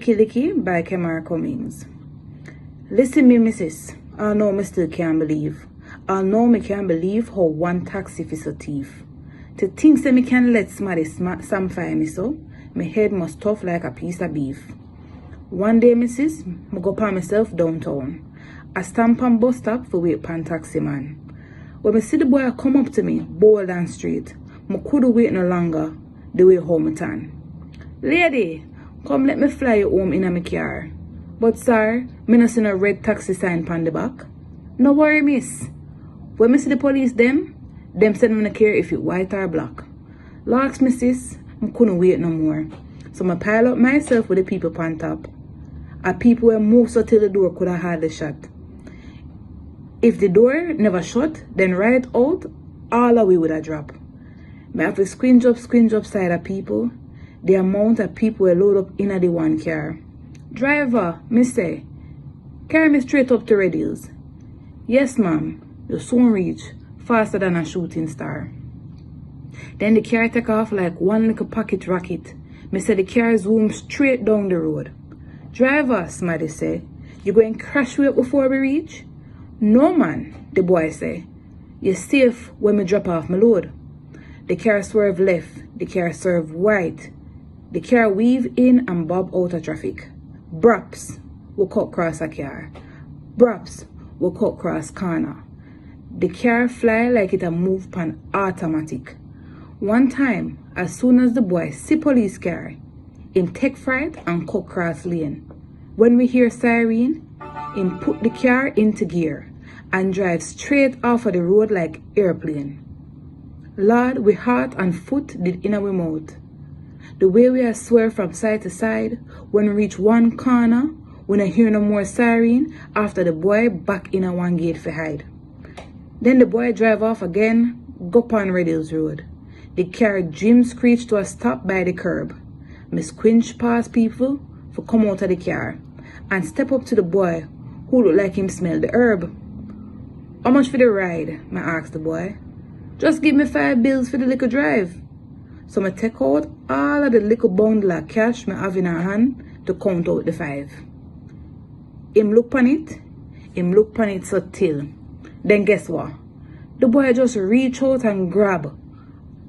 Licky by Kemar Cummings. Listen me, missus. I know me still can't believe. I know me can't believe how one taxi is a thief. To think say me can let somebody samfire me so, my head must tough like a piece of beef. One day, missus, me go pa myself downtown. I stamp on bus stop for wait pan taxi man. When me see the boy come up to me, bold and straight, me couldn't wait no longer the way home it on. Lady, come let me fly you home in a me car. But sir, me no see no red taxi sign pan the back. No worry, miss. When me see the police them said me no care if it white or black. Last missus, me couldn't wait no more. So me pile up myself with the people pan top. A people were moved so till the door could have hardly shut. If the door never shut, then right out, all of we would have dropped. Me have to squinch up side of people. The amount of people were loaded up in the one car. Driver, me say, carry me straight up to Red Hills. Yes, ma'am, you soon reach, faster than a shooting star. Then the car take off like one little pocket rocket. Me say the car zoom straight down the road. Driver, somebody say, you going to crash way up before we reach? No, man, the boy say. You're safe when me drop off my load. The car swerve left, the car swerve right. The car weave in and bob out of traffic. Braps will cut cross a car. Braps will cut cross corner. The car fly like it a move pan automatic. One time, as soon as the boy see police car, him take fright and cut cross lane. When we hear siren, him put the car into gear and drive straight off of the road like airplane. Lord, we heart and foot did in our mouth. The way we are swear from side to side, when we reach one corner, we don't hear no more siren after the boy back in a one gate for hide. Then the boy drive off again, go on Red Hills Road. The car Jim screech to a stop by the curb. Me squinch past people for come out of the car and step up to the boy who look like him smell the herb. How much for the ride? Me ask the boy. Just give me 5 bills for the little drive. So me take out all of the little bundle of cash me have in her hand to count out the 5. Him look pan it so till. Then guess what? The boy just reach out and grab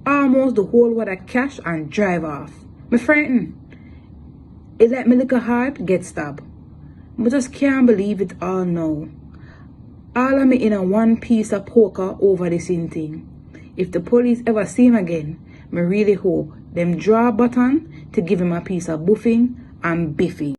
almost the whole wad of cash and drive off. Me frightened. It let me little heart get stabbed. I just can't believe it all now. All of me in a one piece of poker over this thing. If the police ever see him again, me really hope them draw a button to give him a piece of buffing and biffing.